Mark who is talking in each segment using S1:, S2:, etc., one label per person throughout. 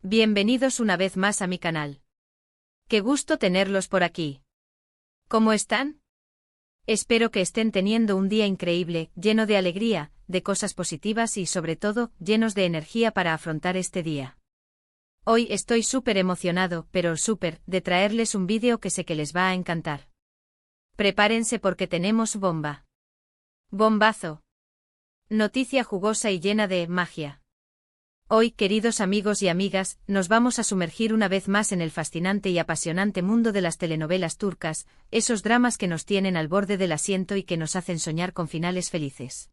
S1: Bienvenidos una vez más a mi canal. Qué gusto tenerlos por aquí. ¿Cómo están? Espero que estén teniendo un día increíble, lleno de alegría, de cosas positivas y sobre todo, llenos de energía para afrontar este día. Hoy estoy súper emocionado, pero súper, de traerles un vídeo que sé que les va a encantar. Prepárense porque tenemos bomba. Bombazo. Noticia jugosa y llena de magia. Hoy, queridos amigos y amigas, nos vamos a sumergir una vez más en el fascinante y apasionante mundo de las telenovelas turcas, esos dramas que nos tienen al borde del asiento y que nos hacen soñar con finales felices.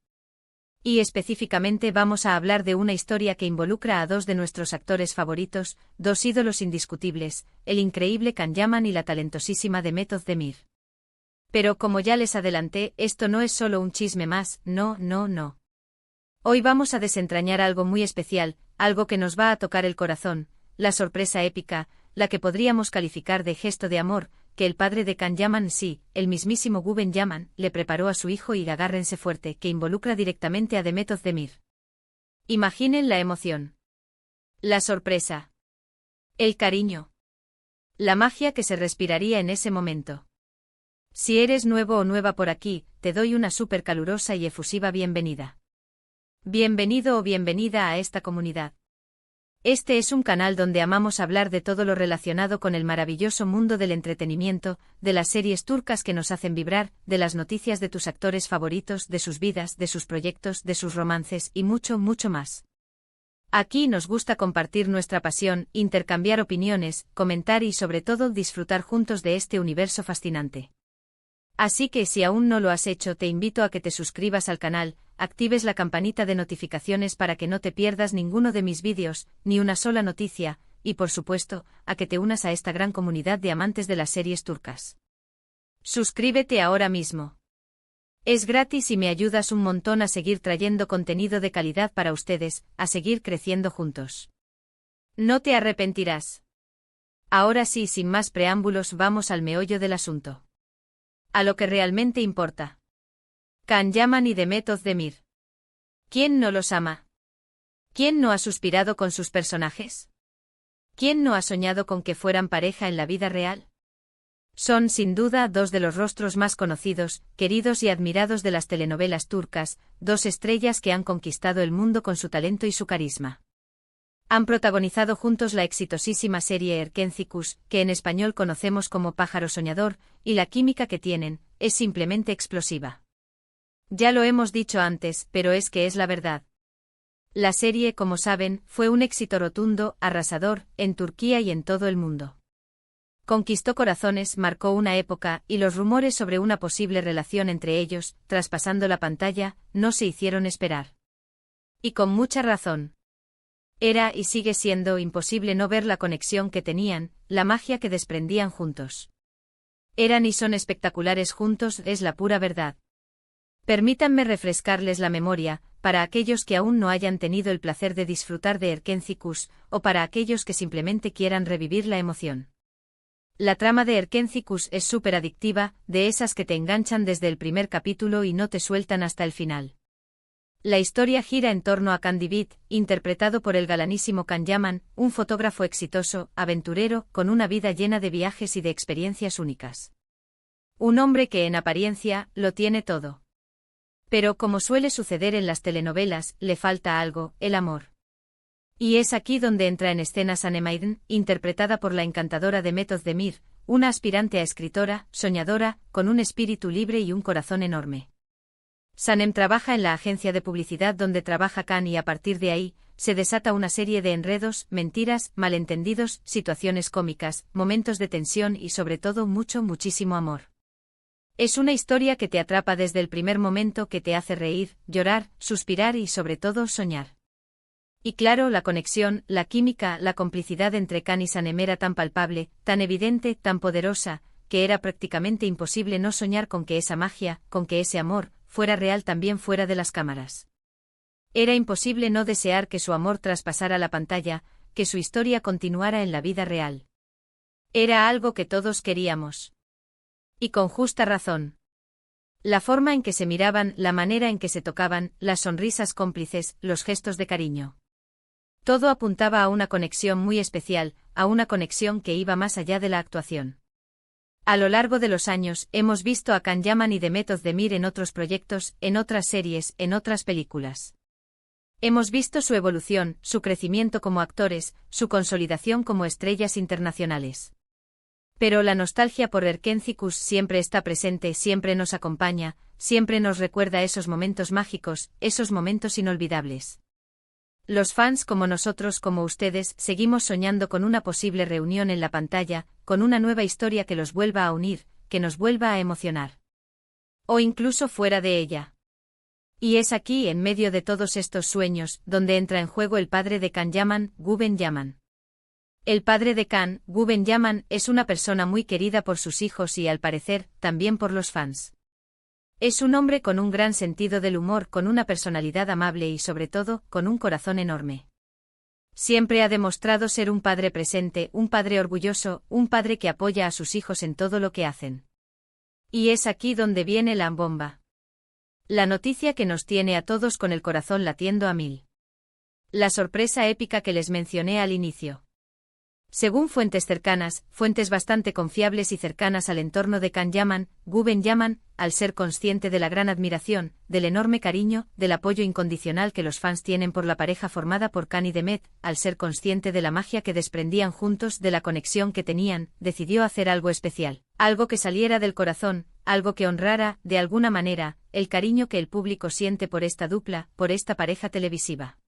S1: Y específicamente vamos a hablar de una historia que involucra a dos de nuestros actores favoritos, dos ídolos indiscutibles, el increíble Can Yaman y la talentosísima Demet Özdemir. Pero como ya les adelanté, esto no es solo un chisme más, no. Hoy vamos a desentrañar algo muy especial, algo que nos va a tocar el corazón, la sorpresa épica, la que podríamos calificar de gesto de amor, que el padre de Can Yaman, sí, el mismísimo Guben Yaman, le preparó a su hijo y agárrense fuerte, que involucra directamente a Demet Özdemir. Imaginen la emoción. La sorpresa. El cariño. La magia que se respiraría en ese momento. Si eres nuevo o nueva por aquí, te doy una súper calurosa y efusiva bienvenida. Bienvenido o bienvenida a esta comunidad. Este es un canal donde amamos hablar de todo lo relacionado con el maravilloso mundo del entretenimiento, de las series turcas que nos hacen vibrar, de las noticias de tus actores favoritos, de sus vidas, de sus proyectos, de sus romances y mucho más. Aquí nos gusta compartir nuestra pasión, intercambiar opiniones, comentar y sobre todo disfrutar juntos de este universo fascinante. Así que si aún no lo has hecho, te invito a que te suscribas al canal, actives la campanita de notificaciones para que no te pierdas ninguno de mis vídeos, ni una sola noticia, y por supuesto, a que te unas a esta gran comunidad de amantes de las series turcas. Suscríbete ahora mismo. Es gratis y me ayudas un montón a seguir trayendo contenido de calidad para ustedes, a seguir creciendo juntos. No te arrepentirás. Ahora sí, sin más preámbulos, vamos al meollo del asunto. A lo que realmente importa. Can Yaman y Demet Özdemir. ¿Quién no los ama? ¿Quién no ha suspirado con sus personajes? ¿Quién no ha soñado con que fueran pareja en la vida real? Son, sin duda, dos de los rostros más conocidos, queridos y admirados de las telenovelas turcas, dos estrellas que han conquistado el mundo con su talento y su carisma. Han protagonizado juntos la exitosísima serie Erkencikus, que en español conocemos como Pájaro Soñador, y la química que tienen, es simplemente explosiva. Ya lo hemos dicho antes, pero es que es la verdad. La serie, como saben, fue un éxito rotundo, arrasador, en Turquía y en todo el mundo. Conquistó corazones, marcó una época, y los rumores sobre una posible relación entre ellos, traspasando la pantalla, no se hicieron esperar. Y con mucha razón. Era y sigue siendo imposible no ver la conexión que tenían, la magia que desprendían juntos. Eran y son espectaculares juntos, es la pura verdad. Permítanme refrescarles la memoria, para aquellos que aún no hayan tenido el placer de disfrutar de Erkencikus, o para aquellos que simplemente quieran revivir la emoción. La trama de Erkencikus es súper adictiva, de esas que te enganchan desde el primer capítulo y no te sueltan hasta el final. La historia gira en torno a Can Divit, interpretado por el galanísimo Can Yaman, un fotógrafo exitoso, aventurero, con una vida llena de viajes y de experiencias únicas. Un hombre que en apariencia, lo tiene todo. Pero como suele suceder en las telenovelas, le falta algo, el amor. Y es aquí donde entra en escena Sanem Aydın, interpretada por la encantadora Demet Özdemir, una aspirante a escritora, soñadora, con un espíritu libre y un corazón enorme. Sanem trabaja en la agencia de publicidad donde trabaja Can y a partir de ahí, se desata una serie de enredos, mentiras, malentendidos, situaciones cómicas, momentos de tensión y sobre todo muchísimo amor. Es una historia que te atrapa desde el primer momento, que te hace reír, llorar, suspirar y sobre todo soñar. Y claro, la conexión, la química, la complicidad entre Can y Sanem era tan palpable, tan evidente, tan poderosa, que era prácticamente imposible no soñar con que esa magia, con que ese amor, fuera real también fuera de las cámaras. Era imposible no desear que su amor traspasara la pantalla, que su historia continuara en la vida real. Era algo que todos queríamos. Y con justa razón. La forma en que se miraban, la manera en que se tocaban, las sonrisas cómplices, los gestos de cariño. Todo apuntaba a una conexión muy especial, a una conexión que iba más allá de la actuación. A lo largo de los años, hemos visto a Can Yaman y Demet Özdemir en otros proyectos, en otras series, en otras películas. Hemos visto su evolución, su crecimiento como actores, su consolidación como estrellas internacionales. Pero la nostalgia por Erkenzicus siempre está presente, siempre nos acompaña, siempre nos recuerda esos momentos mágicos, esos momentos inolvidables. Los fans como nosotros, como ustedes, seguimos soñando con una posible reunión en la pantalla, con una nueva historia que los vuelva a unir, que nos vuelva a emocionar. O incluso fuera de ella. Y es aquí, en medio de todos estos sueños, donde entra en juego el padre de Can Yaman, Guben Yaman. El padre de Can, Guben Yaman, es una persona muy querida por sus hijos y, al parecer, también por los fans. Es un hombre con un gran sentido del humor, con una personalidad amable y, sobre todo, con un corazón enorme. Siempre ha demostrado ser un padre presente, un padre orgulloso, un padre que apoya a sus hijos en todo lo que hacen. Y es aquí donde viene la bomba. La noticia que nos tiene a todos con el corazón latiendo a mil. La sorpresa épica que les mencioné al inicio. Según fuentes cercanas, fuentes bastante confiables y cercanas al entorno de Can Yaman, Guben Yaman, al ser consciente de la gran admiración, del enorme cariño, del apoyo incondicional que los fans tienen por la pareja formada por Can y Demet, al ser consciente de la magia que desprendían juntos, de la conexión que tenían, decidió hacer algo especial, algo que saliera del corazón, algo que honrara, de alguna manera, el cariño que el público siente por esta dupla, por esta pareja televisiva.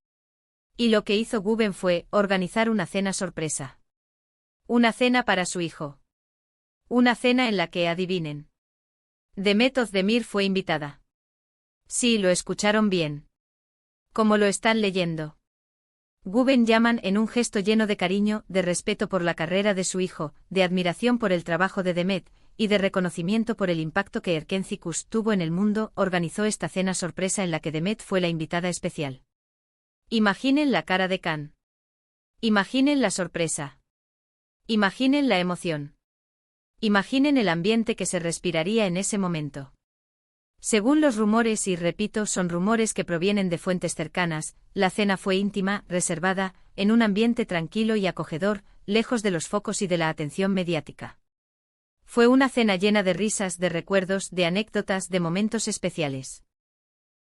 S1: Y lo que hizo Guben fue organizar una cena sorpresa. Una cena para su hijo. Una cena en la que, adivinen, Demet Özdemir fue invitada. Sí, lo escucharon bien. Como lo están leyendo. Guben Yaman, en un gesto lleno de cariño, de respeto por la carrera de su hijo, de admiración por el trabajo de Demet, y de reconocimiento por el impacto que Erkenzicus tuvo en el mundo, organizó esta cena sorpresa en la que Demet fue la invitada especial. Imaginen la cara de Can. Imaginen la sorpresa. Imaginen la emoción. Imaginen el ambiente que se respiraría en ese momento. Según los rumores, y repito, son rumores que provienen de fuentes cercanas, la cena fue íntima, reservada, en un ambiente tranquilo y acogedor, lejos de los focos y de la atención mediática. Fue una cena llena de risas, de recuerdos, de anécdotas, de momentos especiales.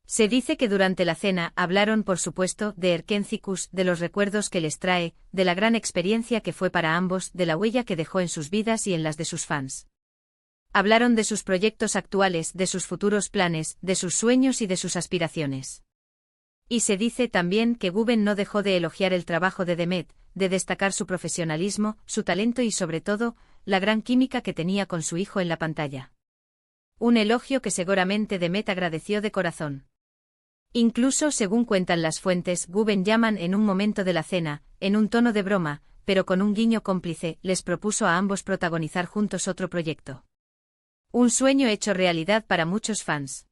S1: Se dice que durante la cena hablaron, por supuesto, de Erkenzicus, de los recuerdos que les trae, de la gran experiencia que fue para ambos, de la huella que dejó en sus vidas y en las de sus fans. Hablaron de sus proyectos actuales, de sus futuros planes, de sus sueños y de sus aspiraciones. Y se dice también que Guben no dejó de elogiar el trabajo de Demet, de destacar su profesionalismo, su talento y, sobre todo, la gran química que tenía con su hijo en la pantalla. Un elogio que seguramente Demet agradeció de corazón. Incluso, según cuentan las fuentes, Guben Yaman, en un momento de la cena, en un tono de broma, pero con un guiño cómplice, les propuso a ambos protagonizar juntos otro proyecto. Un sueño hecho realidad para muchos fans.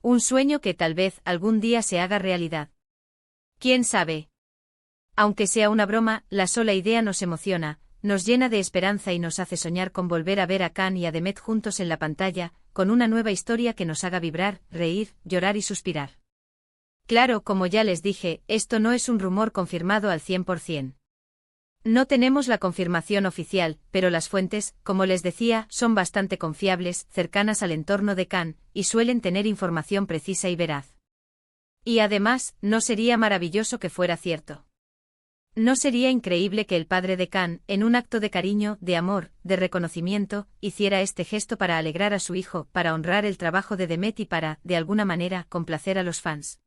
S1: Un sueño que tal vez algún día se haga realidad. ¿Quién sabe? Aunque sea una broma, la sola idea nos emociona, nos llena de esperanza y nos hace soñar con volver a ver a Can y a Demet juntos en la pantalla, con una nueva historia que nos haga vibrar, reír, llorar y suspirar. Claro, como ya les dije, esto no es un rumor confirmado al 100%. No tenemos la confirmación oficial, pero las fuentes, como les decía, son bastante confiables, cercanas al entorno de Can, y suelen tener información precisa y veraz. Y además, ¿no sería maravilloso que fuera cierto? ¿No sería increíble que el padre de Can, en un acto de cariño, de amor, de reconocimiento, hiciera este gesto para alegrar a su hijo, para honrar el trabajo de Demet y para, de alguna manera, complacer a los fans?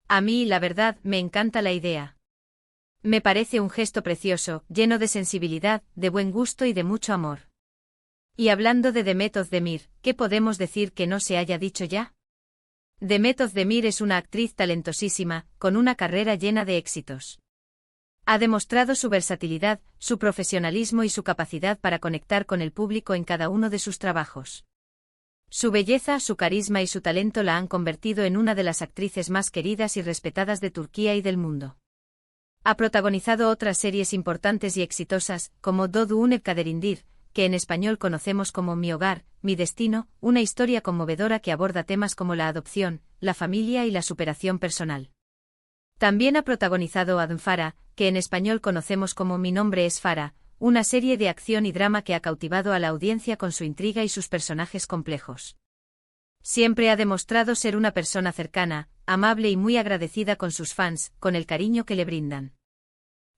S1: A mí, la verdad, me encanta la idea. Me parece un gesto precioso, lleno de sensibilidad, de buen gusto y de mucho amor. Y hablando de Demet Özdemir, ¿qué podemos decir que no se haya dicho ya? Demet Özdemir es una actriz talentosísima, con una carrera llena de éxitos. Ha demostrado su versatilidad, su profesionalismo y su capacidad para conectar con el público en cada uno de sus trabajos. Su belleza, su carisma y su talento la han convertido en una de las actrices más queridas y respetadas de Turquía y del mundo. Ha protagonizado otras series importantes y exitosas, como Doğduğun Kaderindir, que en español conocemos como Mi Hogar, Mi Destino, una historia conmovedora que aborda temas como la adopción, la familia y la superación personal. También ha protagonizado Adam Farah, que en español conocemos como Mi nombre es Farah, una serie de acción y drama que ha cautivado a la audiencia con su intriga y sus personajes complejos. Siempre ha demostrado ser una persona cercana, amable y muy agradecida con sus fans, con el cariño que le brindan.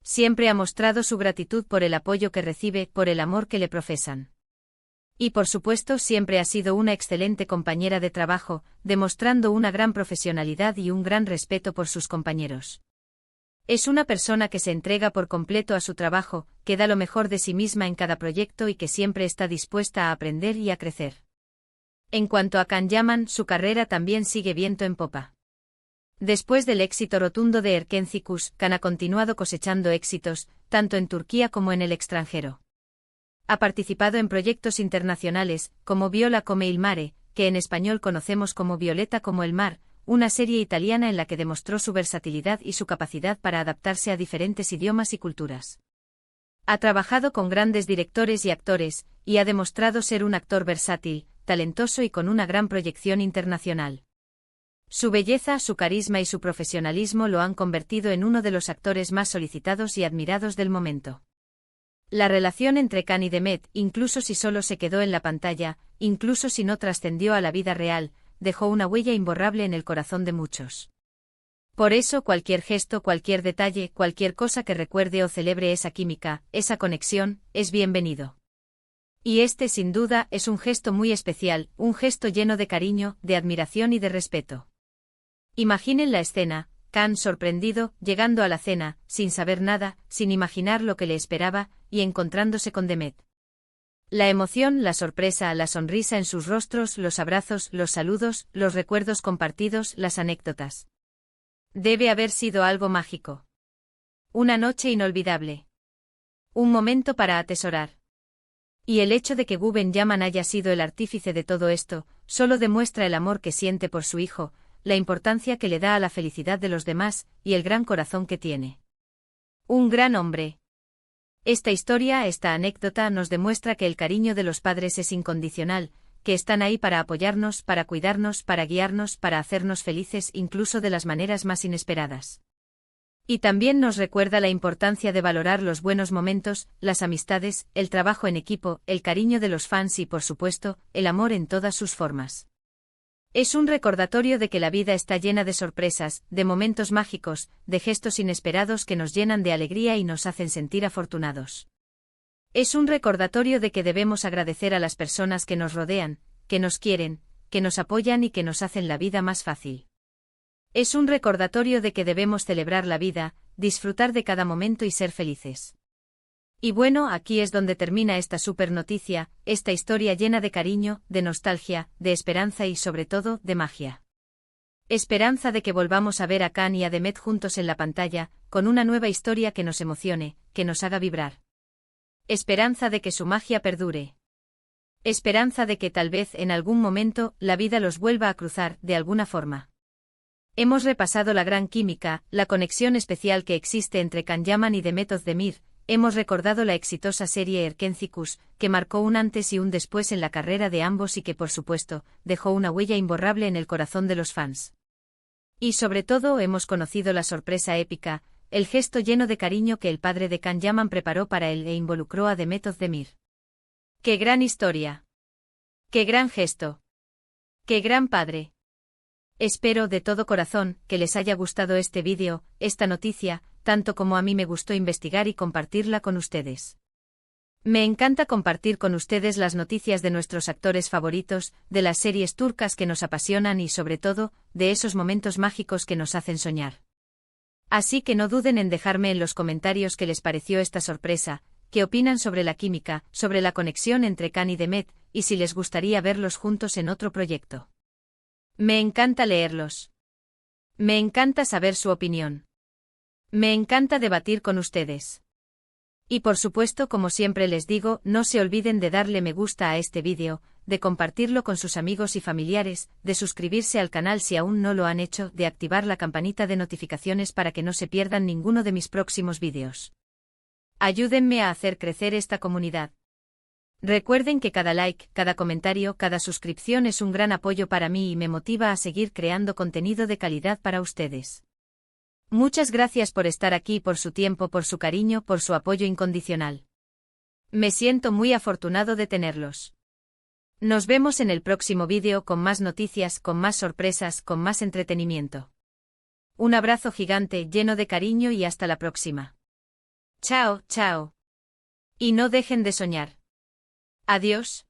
S1: Siempre ha mostrado su gratitud por el apoyo que recibe, por el amor que le profesan. Y por supuesto siempre ha sido una excelente compañera de trabajo, demostrando una gran profesionalidad y un gran respeto por sus compañeros. Es una persona que se entrega por completo a su trabajo, que da lo mejor de sí misma en cada proyecto y que siempre está dispuesta a aprender y a crecer. En cuanto a Can Yaman, su carrera también sigue viento en popa. Después del éxito rotundo de Erkenci Kuş, Can ha continuado cosechando éxitos, tanto en Turquía como en el extranjero. Ha participado en proyectos internacionales, como Viola come il mare, que en español conocemos como Violeta como el mar, una serie italiana en la que demostró su versatilidad y su capacidad para adaptarse a diferentes idiomas y culturas. Ha trabajado con grandes directores y actores, y ha demostrado ser un actor versátil, talentoso y con una gran proyección internacional. Su belleza, su carisma y su profesionalismo lo han convertido en uno de los actores más solicitados y admirados del momento. La relación entre Can y Demet, incluso si solo se quedó en la pantalla, incluso si no trascendió a la vida real, dejó una huella imborrable en el corazón de muchos. Por eso cualquier gesto, cualquier detalle, cualquier cosa que recuerde o celebre esa química, esa conexión, es bienvenido. Y este, sin duda, es un gesto muy especial, un gesto lleno de cariño, de admiración y de respeto. Imaginen la escena, Can sorprendido, llegando a la cena, sin saber nada, sin imaginar lo que le esperaba, y encontrándose con Demet. La emoción, la sorpresa, la sonrisa en sus rostros, los abrazos, los saludos, los recuerdos compartidos, las anécdotas. Debe haber sido algo mágico. Una noche inolvidable. Un momento para atesorar. Y el hecho de que Can Yaman haya sido el artífice de todo esto, solo demuestra el amor que siente por su hijo, la importancia que le da a la felicidad de los demás, y el gran corazón que tiene. Un gran hombre. Esta historia, esta anécdota nos demuestra que el cariño de los padres es incondicional, que están ahí para apoyarnos, para cuidarnos, para guiarnos, para hacernos felices incluso de las maneras más inesperadas. Y también nos recuerda la importancia de valorar los buenos momentos, las amistades, el trabajo en equipo, el cariño de los fans y, por supuesto, el amor en todas sus formas. Es un recordatorio de que la vida está llena de sorpresas, de momentos mágicos, de gestos inesperados que nos llenan de alegría y nos hacen sentir afortunados. Es un recordatorio de que debemos agradecer a las personas que nos rodean, que nos quieren, que nos apoyan y que nos hacen la vida más fácil. Es un recordatorio de que debemos celebrar la vida, disfrutar de cada momento y ser felices. Y bueno, aquí es donde termina esta super noticia, esta historia llena de cariño, de nostalgia, de esperanza y sobre todo, de magia. Esperanza de que volvamos a ver a Can y a Demet juntos en la pantalla, con una nueva historia que nos emocione, que nos haga vibrar. Esperanza de que su magia perdure. Esperanza de que tal vez en algún momento la vida los vuelva a cruzar, de alguna forma. Hemos repasado la gran química, la conexión especial que existe entre Can Yaman y Demet Özdemir. Hemos recordado la exitosa serie Erkenci Kuş, que marcó un antes y un después en la carrera de ambos y que por supuesto, dejó una huella imborrable en el corazón de los fans. Y sobre todo hemos conocido la sorpresa épica, el gesto lleno de cariño que el padre de Can Yaman preparó para él e involucró a Demet Özdemir. ¡Qué gran historia! ¡Qué gran gesto! ¡Qué gran padre! Espero de todo corazón que les haya gustado este vídeo, esta noticia, tanto como a mí me gustó investigar y compartirla con ustedes. Me encanta compartir con ustedes las noticias de nuestros actores favoritos, de las series turcas que nos apasionan y sobre todo, de esos momentos mágicos que nos hacen soñar. Así que no duden en dejarme en los comentarios qué les pareció esta sorpresa, qué opinan sobre la química, sobre la conexión entre Can y Demet, y si les gustaría verlos juntos en otro proyecto. Me encanta leerlos. Me encanta saber su opinión. Me encanta debatir con ustedes. Y por supuesto, como siempre les digo, no se olviden de darle me gusta a este vídeo, de compartirlo con sus amigos y familiares, de suscribirse al canal si aún no lo han hecho, de activar la campanita de notificaciones para que no se pierdan ninguno de mis próximos vídeos. Ayúdenme a hacer crecer esta comunidad. Recuerden que cada like, cada comentario, cada suscripción es un gran apoyo para mí y me motiva a seguir creando contenido de calidad para ustedes. Muchas gracias por estar aquí, por su tiempo, por su cariño, por su apoyo incondicional. Me siento muy afortunado de tenerlos. Nos vemos en el próximo vídeo con más noticias, con más sorpresas, con más entretenimiento. Un abrazo gigante lleno de cariño y hasta la próxima. Chao, chao. Y no dejen de soñar. Adiós.